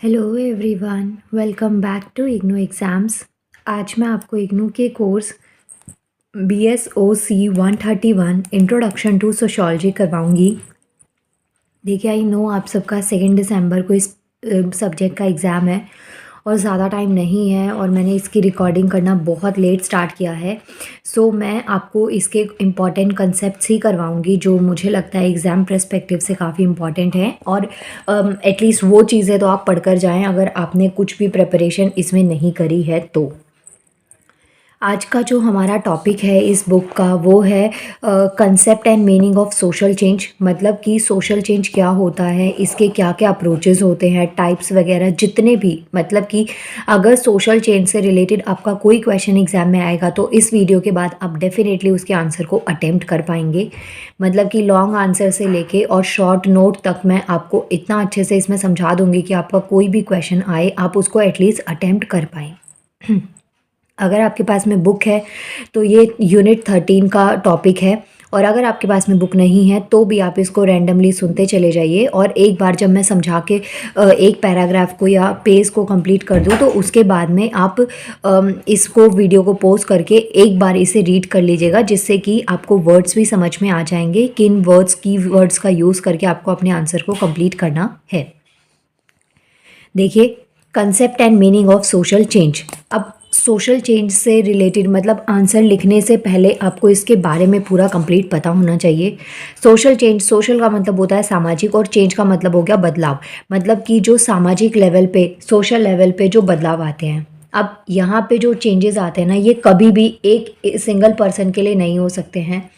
Hello everyone, welcome back to IGNOU exams. आज मैं आपको इग्नू के course BSOC 131 introduction to sociology करवाऊंगी। देखिए, आई नो आप सबका 2 दिसंबर को इस सब्जेक्ट का एग्ज़ाम है और ज़्यादा टाइम नहीं है और मैंने इसकी रिकॉर्डिंग करना बहुत लेट स्टार्ट किया है। सो मैं आपको इसके इम्पॉर्टेंट कंसेप्ट्स ही करवाऊंगी जो मुझे लगता है एग्ज़ाम पर्सपेक्टिव से काफ़ी इम्पॉर्टेंट है और एटलीस्ट वो चीज़ें तो आप पढ़कर जाएं अगर आपने कुछ भी प्रिपरेशन इसमें नहीं करी है तो। आज का जो हमारा टॉपिक है इस बुक का वो है concept and meaning of social change. मतलब कि सोशल चेंज क्या होता है, इसके क्या क्या अप्रोचेस होते हैं, टाइप्स वगैरह जितने भी। मतलब कि अगर सोशल चेंज से रिलेटेड आपका कोई क्वेश्चन एग्जाम में आएगा तो इस वीडियो के बाद आप डेफिनेटली उसके आंसर को अटेम्प्ट कर पाएंगे। मतलब कि लॉन्ग आंसर से लेके और शॉर्ट नोट तक मैं आपको इतना अच्छे से इसमें समझा दूंगी कि आपका कोई भी क्वेश्चन आए आप उसको एटलीस्ट अटेम्प्ट कर पाएँ। अगर आपके पास में बुक है तो ये यूनिट 13 का टॉपिक है, और अगर आपके पास में बुक नहीं है तो भी आप इसको रैंडमली सुनते चले जाइए। और एक बार जब मैं समझा के एक पैराग्राफ को या पेज को कंप्लीट कर दूँ तो उसके बाद में आप इसको वीडियो को पॉज करके एक बार इसे रीड कर लीजिएगा, जिससे कि आपको वर्ड्स भी समझ में आ जाएंगे किन वर्ड्स की वर्ड्स का यूज़ करके आपको अपने आंसर को कंप्लीट करना है। देखिए, concept and meaning of social change. अब सोशल चेंज से रिलेटेड मतलब आंसर लिखने से पहले आपको इसके बारे में पूरा कंप्लीट पता होना चाहिए। सोशल चेंज, सोशल का मतलब होता है सामाजिक और चेंज का मतलब हो गया बदलाव। मतलब कि जो सामाजिक लेवल पे, सोशल लेवल पे जो बदलाव आते हैं। अब यहाँ पे जो चेंजेस आते हैं ना, ये कभी भी एक सिंगल पर्सन के लिए नहीं हो सकते हैं।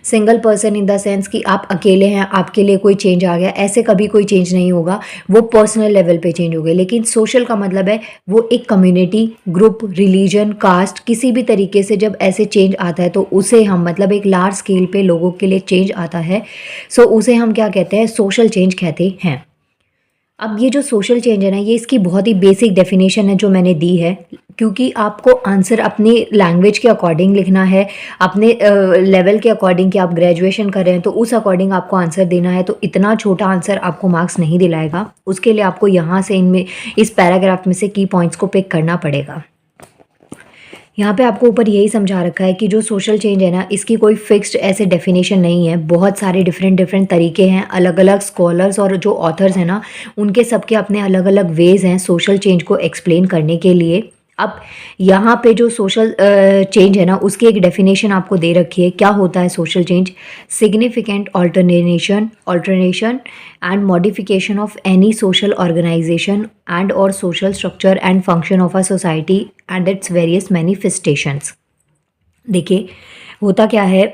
Single person in the sense कि आप अकेले हैं, आपके लिए कोई चेंज आ गया, ऐसे कभी कोई चेंज नहीं होगा। वो पर्सनल लेवल पे चेंज हो गए। लेकिन सोशल का मतलब है वो एक कम्युनिटी, ग्रुप, रिलीजन, कास्ट, किसी भी तरीके से जब ऐसे चेंज आता है तो उसे हम मतलब एक लार्ज स्केल पे लोगों के लिए चेंज आता है, सो उसे हम क्या कहते हैं, सोशल चेंज कहते हैं। अब ये जो सोशल चेंज है ना, ये इसकी बहुत ही बेसिक डेफिनेशन है जो मैंने दी है, क्योंकि आपको आंसर अपनी लैंग्वेज के अकॉर्डिंग लिखना है, अपने लेवल के अकॉर्डिंग कि आप ग्रेजुएशन कर रहे हैं तो उस अकॉर्डिंग आपको आंसर देना है। तो इतना छोटा आंसर आपको मार्क्स नहीं दिलाएगा। उसके लिए आपको यहाँ से इनमें इस पैराग्राफ में से की पॉइंट्स को पिक करना पड़ेगा। यहाँ पे आपको ऊपर यही समझा रखा है कि जो सोशल चेंज है ना, इसकी कोई फिक्स्ड ऐसे डेफिनेशन नहीं है। बहुत सारे डिफरेंट तरीके हैं। अलग अलग स्कॉलर्स और जो ऑथर्स हैं ना, उनके सबके अपने अलग अलग वेज हैं सोशल चेंज को एक्सप्लेन करने के लिए। अब यहाँ पे जो सोशल चेंज है ना, उसकी एक डेफिनेशन आपको दे रखी है। क्या होता है social change? Significant alternation and modification of any social organisation and और social structure and function of a society and its various manifestations. देखिए, होता क्या है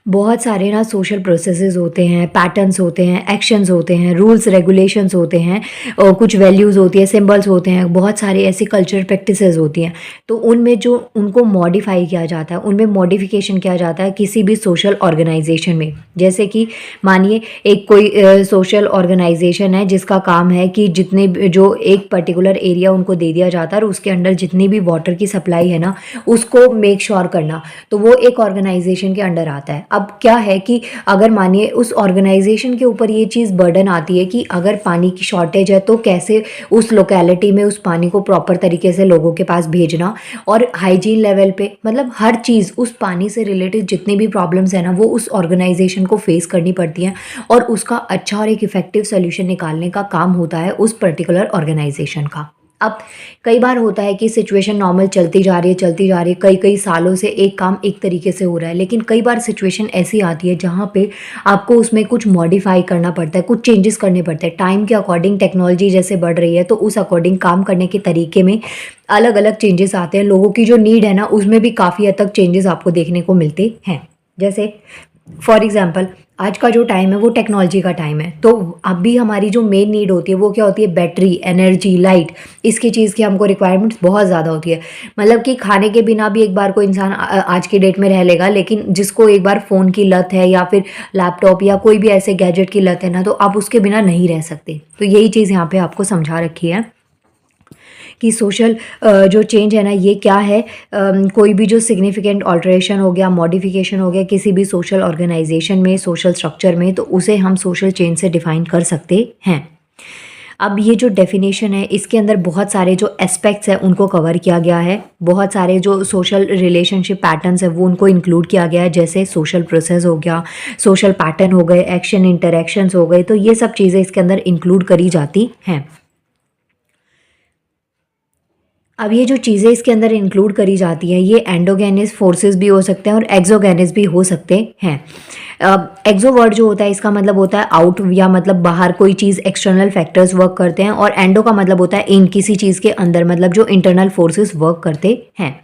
बहुत सारे ना सोशल प्रोसेसेस होते हैं, पैटर्न्स होते हैं, एक्शंस होते हैं, रूल्स रेगुलेशंस होते हैं, और कुछ वैल्यूज़ होती है, सिंबल्स होते हैं, बहुत सारी ऐसी कल्चरल प्रैक्टिसेस होती हैं। तो उनमें जो उनको मॉडिफाई किया जाता है, उनमें मॉडिफिकेशन किया जाता है किसी भी सोशल ऑर्गेनाइजेशन में। जैसे कि मानिए एक कोई सोशल ऑर्गेनाइजेशन है जिसका काम है कि जितने जो एक पर्टिकुलर एरिया उनको दे दिया जाता है और उसके अंडर जितनी भी वाटर की सप्लाई है ना, उसको मेक श्योर करना, तो वो एक ऑर्गेनाइजेशन के अंडर आता है। अब क्या है कि अगर मानिए उस ऑर्गेनाइजेशन के ऊपर ये चीज़ बर्डन आती है कि अगर पानी की शॉर्टेज है तो कैसे उस लोकेलिटी में उस पानी को प्रॉपर तरीके से लोगों के पास भेजना, और हाइजीन लेवल पे मतलब हर चीज़ उस पानी से रिलेटेड जितनी भी प्रॉब्लम्स है ना, वो उस ऑर्गेनाइजेशन को फेस करनी पड़ती हैं और उसका अच्छा और एक इफेक्टिव सोल्यूशन निकालने का काम होता है उस पर्टिकुलर ऑर्गेनाइजेशन का। अब कई बार होता है कि सिचुएशन नॉर्मल चलती जा रही है, कई सालों से एक काम एक तरीके से हो रहा है, लेकिन कई बार सिचुएशन ऐसी आती है जहाँ पे आपको उसमें कुछ मॉडिफाई करना पड़ता है, कुछ चेंजेस करने पड़ते हैं। टाइम के अकॉर्डिंग टेक्नोलॉजी जैसे बढ़ रही है तो उस अकॉर्डिंग काम करने के तरीके में अलग अलग चेंजेस आते हैं। लोगों की जो नीड है ना, उसमें भी काफ़ी हद तक चेंजेस आपको देखने को मिलते हैं। जैसे फॉर एग्जाम्पल आज का जो टाइम है वो टेक्नोलॉजी का टाइम है, तो अभी हमारी जो मेन नीड होती है वो क्या होती है? बैटरी, एनर्जी, लाइट, इसकी चीज़ की हमको रिक्वायरमेंट्स बहुत ज़्यादा होती है। मतलब कि खाने के बिना भी एक बार कोई इंसान आज के डेट में रह लेगा, लेकिन जिसको एक बार फ़ोन की लत है या फिर लैपटॉप या कोई भी ऐसे गैजेट की लत है ना, तो आप उसके बिना नहीं रह सकते। तो यही चीज़ यहाँ पे आपको समझा रखी है कि सोशल जो चेंज है ना, ये क्या है? कोई भी जो सिग्निफिकेंट ऑल्टरेशन हो गया, मॉडिफिकेशन हो गया किसी भी सोशल ऑर्गेनाइजेशन में, सोशल स्ट्रक्चर में, तो उसे हम सोशल चेंज से डिफाइन कर सकते हैं। अब ये जो डेफिनेशन है इसके अंदर बहुत सारे जो एस्पेक्ट्स हैं उनको कवर किया गया है, बहुत सारे जो सोशल रिलेशनशिप पैटर्न्स है वो उनको इंक्लूड किया गया है, जैसे सोशल प्रोसेस हो गया, सोशल पैटर्न हो गए, एक्शन इंटरेक्शंस हो गए, तो ये सब चीज़ें इसके अंदर इंक्लूड करी जाती हैं। अब ये जो चीज़ें इसके अंदर इंक्लूड करी जाती हैं ये एंडोगेनिस फोर्सेस भी हो सकते हैं और एक्सोगेनिस भी हो सकते हैं। एक्सो वर्ड जो होता है इसका मतलब होता है आउट, या मतलब बाहर कोई चीज़, एक्सटर्नल फैक्टर्स वर्क करते हैं, और एंडो का मतलब होता है इन, किसी चीज़ के अंदर, मतलब जो इंटरनल फोर्सेस वर्क करते हैं।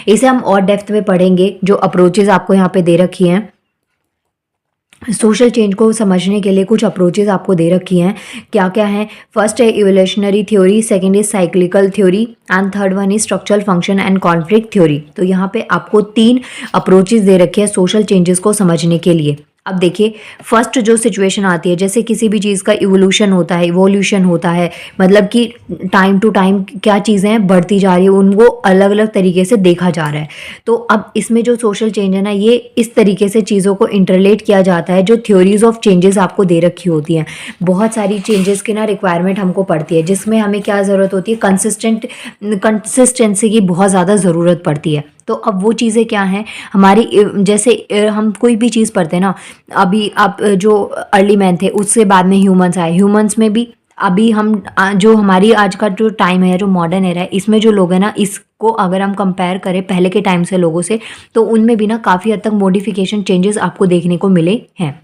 इसे हम और डेप्थ में पढ़ेंगे। जो अप्रोचेज आपको यहाँ पे दे रखी हैं सोशल चेंज को समझने के लिए, कुछ अप्रोचेज आपको दे रखी हैं। क्या क्या है? फर्स्ट है evolutionary theory, second is cyclical theory, and third one is structural function and conflict theory. तो यहाँ पे आपको 3 अप्रोचेज दे रखे हैं सोशल चेंजेस को समझने के लिए। अब देखिए, फर्स्ट जो सिचुएशन आती है, जैसे किसी भी चीज़ का इवोल्यूशन होता है, इवोल्यूशन होता है, मतलब कि टाइम टू टाइम क्या चीज़ें बढ़ती जा रही है, उनको अलग अलग तरीके से देखा जा रहा है। तो अब इसमें जो सोशल चेंज है ना, ये इस तरीके से चीज़ों को इंटरलेट किया जाता है। जो थ्योरीज ऑफ चेंजेस आपको दे रखी होती हैं, बहुत सारी चेंजेस की ना रिक्वायरमेंट हमको पड़ती है, जिसमें हमें क्या ज़रूरत होती है, कंसिस्टेंसी की बहुत ज़्यादा ज़रूरत पड़ती है। तो अब वो चीज़ें क्या हैं हमारी, जैसे हम कोई भी चीज़ पढ़ते हैं ना, अभी आप जो अर्ली मैन थे उससे बाद में ह्यूमंस आए, ह्यूमंस में भी अभी हम जो हमारी आज का जो टाइम है, जो मॉडर्न एरा है, इसमें जो लोग हैं ना, इसको अगर हम कंपेयर करें पहले के टाइम से लोगों से, तो उनमें भी ना काफ़ी हद तक मॉडिफिकेशन चेंजेस आपको देखने को मिले हैं।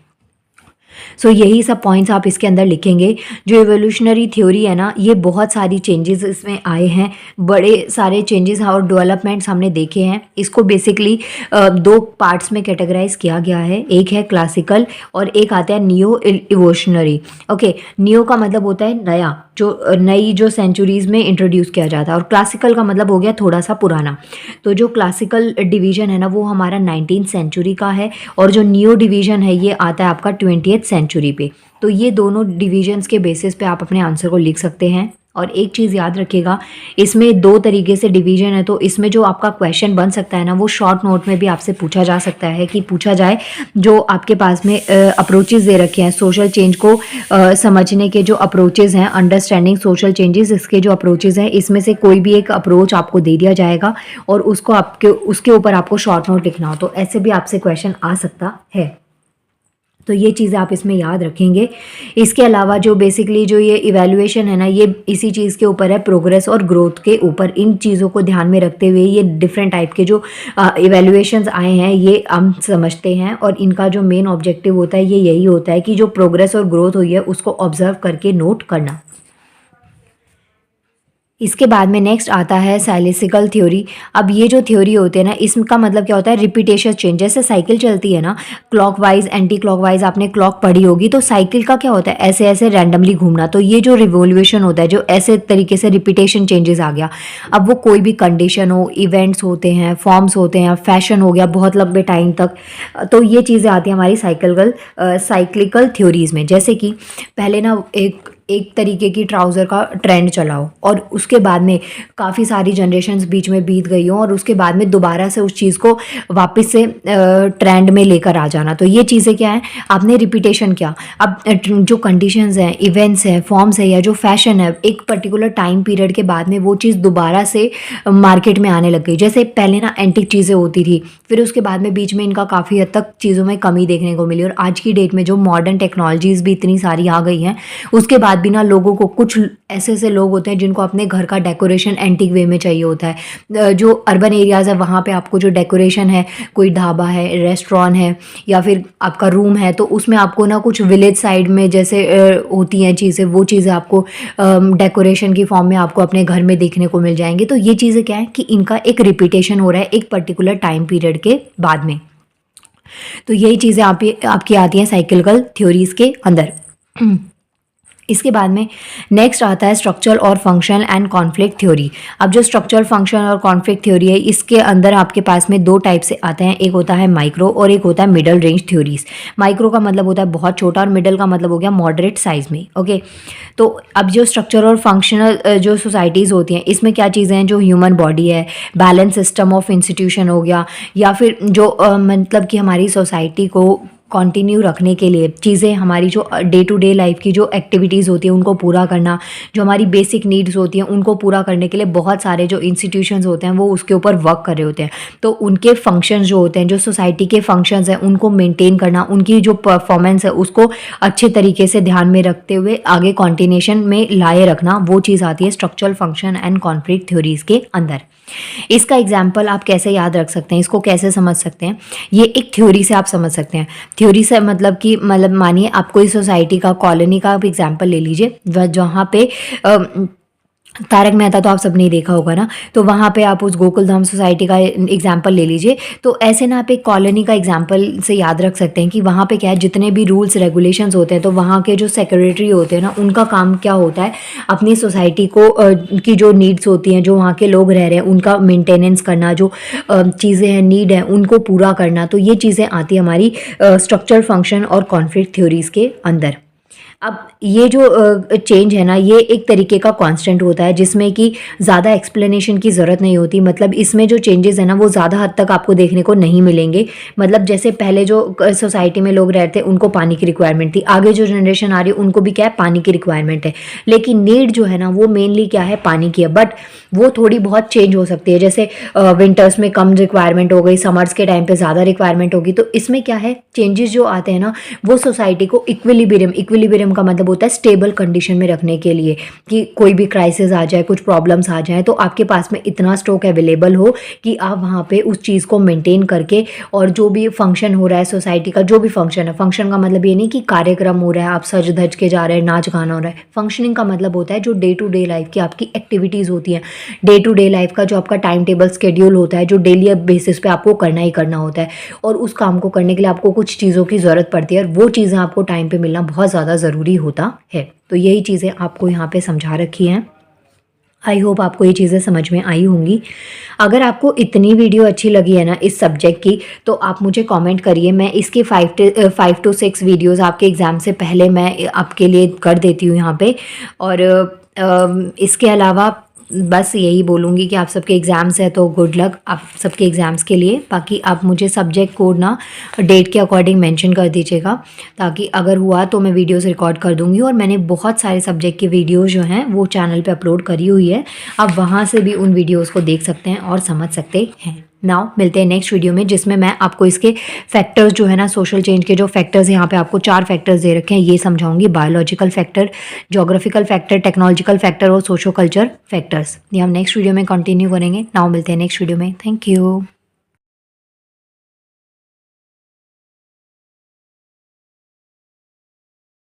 सो यही सब पॉइंट्स आप इसके अंदर लिखेंगे। जो एवोल्यूशनरी थ्योरी है ना, ये बहुत सारी चेंजेस इसमें आए हैं, बड़े सारे चेंजेस और डेवलपमेंट्स हमने देखे हैं। इसको बेसिकली 2 पार्ट्स में कैटेगराइज किया गया है, एक है क्लासिकल और एक आता है नियो इवोल्यूशनरी। ओके, नियो का मतलब होता है नया, जो नई जो सेंचुरीज़ में इंट्रोड्यूस किया जाता है, और क्लासिकल का मतलब हो गया थोड़ा सा पुराना। तो जो क्लासिकल डिवीज़न है ना, वो हमारा 19th सेंचुरी का है, और जो नियो डिवीज़न है ये आता है आपका 20th सेंचुरी पे। तो ये दोनों डिवीजन्स के बेसिस पे आप अपने आंसर को लिख सकते हैं। और एक चीज़ याद रखिएगा, इसमें 2 तरीके से डिवीजन है, तो इसमें जो आपका क्वेश्चन बन सकता है ना, वो शॉर्ट नोट में भी आपसे पूछा जा सकता है, कि पूछा जाए जो आपके पास में अप्रोचेस दे रखे हैं सोशल चेंज को समझने के, जो अप्रोचेस हैं, अंडरस्टैंडिंग सोशल चेंजेस, इसके जो अप्रोचेस हैं, इसमें से कोई भी एक अप्रोच आपको दे दिया जाएगा और उसको उसके ऊपर आपको शॉर्ट नोट लिखना हो, तो ऐसे भी आपसे क्वेश्चन आ सकता है। तो ये चीज़ें आप इसमें याद रखेंगे। इसके अलावा जो बेसिकली जो ये इवैल्यूएशन है ना, ये इसी चीज़ के ऊपर है, प्रोग्रेस और ग्रोथ के ऊपर। इन चीज़ों को ध्यान में रखते हुए ये डिफरेंट टाइप के जो इवैल्यूएशंस आए हैं ये हम समझते हैं, और इनका जो मेन ऑब्जेक्टिव होता है ये यही होता है कि जो प्रोग्रेस और ग्रोथ हुई है उसको ऑब्जर्व करके नोट करना। इसके बाद में नेक्स्ट आता है साइक्लिकल थ्योरी। अब ये जो थ्योरी होती है ना, इसका मतलब क्या होता है, रिपीटेशन चेंज। जैसे साइकिल चलती है ना, क्लॉकवाइज एंटी क्लॉकवाइज, आपने क्लॉक पढ़ी होगी, तो साइकिल का क्या होता है, ऐसे ऐसे रैंडमली घूमना। तो ये जो रिवोल्यूशन होता है, जो ऐसे तरीके से रिपीटेशन चेंजेस आ गया, अब वो कोई भी कंडीशन हो, इवेंट्स होते हैं, फॉर्म्स होते हैं, फैशन हो गया बहुत लंबे टाइम तक, तो ये चीज़ें आती हैं हमारी साइक्लिकल थ्योरीज में। जैसे कि पहले ना एक तरीके की ट्राउज़र का ट्रेंड चला हो, और उसके बाद में काफ़ी सारी जनरेशन्स बीच में बीत गई हो, और उसके बाद में दोबारा से उस चीज़ को वापस से ट्रेंड में लेकर आ जाना। तो ये चीज़ें क्या है, आपने रिपीटेशन किया। अब जो कंडीशंस हैं, इवेंट्स हैं, फॉर्म्स है, या जो फैशन है, एक पर्टिकुलर टाइम पीरियड के बाद में वो चीज़ दोबारा से मार्केट में आने लग गई। जैसे पहले ना एंटिक चीज़ें होती थी, फिर उसके बाद में बीच में इनका काफ़ी हद तक चीज़ों में कमी देखने को मिली, और आज की डेट में जो मॉडर्न टेक्नोलॉजीज़ भी इतनी सारी आ गई हैं, उसके बाद भी ना लोगों को, कुछ ऐसे ऐसे लोग होते हैं जिनको अपने घर का डेकोरेशन एंटीक वे में चाहिए होता है। जो अर्बन एरियाज़ है वहाँ पे आपको जो डेकोरेशन है, कोई ढाबा है, रेस्टोरेंट है, या फिर आपका रूम है, तो उसमें आपको ना कुछ विलेज साइड में जैसे होती हैं चीज़ें, वो चीज़ें आपको डेकोरेशन की फॉर्म में आपको अपने घर में देखने को मिल जाएंगी। तो ये चीज़ें क्या है कि इनका एक रिपीटेशन हो रहा है एक पर्टिकुलर टाइम पीरियड के बाद में। तो यही चीज़ें आपकी आती हैं साइक्लिकल थ्योरीज़ के अंदर। इसके बाद में नेक्स्ट आता है स्ट्रक्चरल और फंक्शनल एंड कॉन्फ्लिक्ट थ्योरी। अब जो स्ट्रक्चरल, फंक्शनल और कॉन्फ्लिक्ट थ्योरी है, इसके अंदर आपके पास में 2 टाइप से आते हैं, एक होता है माइक्रो और एक होता है मिडल रेंज थ्योरीज। माइक्रो का मतलब होता है बहुत छोटा, और मिडल का मतलब हो गया मॉडरेट साइज में। ओके, तो अब जो स्ट्रक्चरल और फंक्शनल जो सोसाइटीज़ होती हैं, इसमें क्या चीज़ें हैं, जो ह्यूमन बॉडी है, बैलेंस सिस्टम ऑफ इंस्टीट्यूशन हो गया, या फिर जो मतलब कि हमारी सोसाइटी को कंटिन्यू रखने के लिए चीज़ें, हमारी जो डे टू डे लाइफ की जो एक्टिविटीज़ होती हैं उनको पूरा करना, जो हमारी बेसिक नीड्स होती हैं उनको पूरा करने के लिए बहुत सारे जो इंस्टीट्यूशंस होते हैं वो उसके ऊपर वर्क कर रहे होते हैं। तो उनके फंक्शंस जो होते हैं, जो सोसाइटी के फंक्शंस हैं, उनको मेंटेन करना, उनकी जो परफॉर्मेंस है उसको अच्छे तरीके से ध्यान में रखते हुए आगे कॉन्टिन्यूशन में लाए रखना, वो चीज़ आती है structural function and conflict theories के अंदर। इसका एग्जाम्पल आप कैसे याद रख सकते हैं, इसको कैसे समझ सकते हैं, ये एक थ्योरी से आप समझ सकते हैं। थ्योरी से मतलब कि मानिए आप कोई सोसाइटी का, कॉलोनी का आप एग्जाम्पल ले लीजिए जहाँ पे तारक मेहता तो आप सबने ही देखा होगा ना, तो वहाँ पे आप उस गोकुलधाम सोसाइटी का एग्जाम्पल ले लीजिए। तो ऐसे ना आप एक कॉलोनी का एग्जाम्पल से याद रख सकते हैं कि वहाँ पे क्या है, जितने भी रूल्स रेगुलेशंस होते हैं, तो वहाँ के जो सेक्रेटरी होते हैं ना, उनका काम क्या होता है, अपनी सोसाइटी को की जो नीड्स होती हैं, जो वहाँ के लोग रह रहे हैं उनका मेंटेनेंस करना, जो चीज़ें हैं, नीड है, उनको पूरा करना। तो ये चीज़ें आती है हमारी स्ट्रक्चर फंक्शन और कॉन्फ्लिक्ट थ्योरीज के अंदर। अब ये जो चेंज है ना, ये एक तरीके का कांस्टेंट होता है जिसमें कि ज़्यादा एक्सप्लेनेशन की ज़रूरत नहीं होती। मतलब इसमें जो चेंजेस है ना वो ज़्यादा हद तक आपको देखने को नहीं मिलेंगे। मतलब जैसे पहले जो सोसाइटी में लोग रहते उनको पानी की रिक्वायरमेंट थी, आगे जो जनरेशन आ रही है उनको भी क्या है, पानी की रिक्वायरमेंट है। लेकिन नीड जो है ना वो मेनली क्या है, पानी की है। बट वो थोड़ी बहुत चेंज हो सकती है, जैसे विंटर्स में कम रिक्वायरमेंट हो गई, समर्स के टाइम पे ज़्यादा रिक्वायरमेंट होगी। तो इसमें क्या है, चेंजेस जो आते हैं ना वो सोसाइटी को इक्विलिब्रियम का मतलब होता है स्टेबल कंडीशन में रखने के लिए, कि कोई भी क्राइसिस आ जाए, कुछ प्रॉब्लम्स आ जाए, तो आपके पास में इतना स्टॉक अवेलेबल हो कि आप वहाँ पे उस चीज़ को मेंटेन करके, और जो भी फंक्शन हो रहा है सोसाइटी का, जो भी फंक्शन है, फंक्शन का मतलब ये नहीं कि कार्यक्रम हो रहा है, आप सज धज के जा रहे हैं, नाच गाना हो रहा है। फंक्शनिंग का मतलब होता है जो डे टू डे लाइफ की आपकी एक्टिविटीज़ होती हैं, डे टू डे लाइफ का जो आपका टाइम टेबल स्केड्यूल होता है, जो डेली बेसिस पे आपको करना ही करना होता है, और उस काम को करने के लिए आपको कुछ चीज़ों की ज़रूरत पड़ती है, और वो चीज़ें आपको टाइम पे मिलना बहुत ज़्यादा ज़रूरी होता है। तो यही चीज़ें आपको यहाँ पे समझा रखी हैं। आई होप आपको ये चीज़ें समझ में आई होंगी। अगर आपको इतनी वीडियो अच्छी लगी है ना इस सब्जेक्ट की, तो आप मुझे कमेंट करिए। मैं इसकी 5 to 6 वीडियोज़ आपके एग्ज़ाम से पहले मैं आपके लिए कर देती हूँ यहाँ पे। और इसके अलावा बस यही बोलूँगी कि आप सबके एग्ज़ाम्स हैं तो गुड लक आप सबके एग्ज़ाम्स के लिए। बाकी आप मुझे सब्जेक्ट कोड ना डेट के अकॉर्डिंग मेंशन कर दीजिएगा, ताकि अगर हुआ तो मैं वीडियोस रिकॉर्ड कर दूँगी। और मैंने बहुत सारे सब्जेक्ट की वीडियोस जो हैं वो चैनल पे अपलोड करी हुई है, आप वहाँ से भी उन वीडियोज़ को देख सकते हैं और समझ सकते हैं। नाउ मिलते हैं नेक्स्ट वीडियो में, जिसमें मैं आपको इसके फैक्टर्स जो है ना, सोशल चेंज के जो फैक्टर्स यहाँ पे आपको 4 फैक्टर्स दे रखे हैं ये समझाऊंगी। Biological factor, geographical factor, technological factor और सोशो कल्चर फैक्टर्स। ये हम नेक्स्ट वीडियो में कंटिन्यू करेंगे। नाउ मिलते हैं नेक्स्ट वीडियो में। Thank you.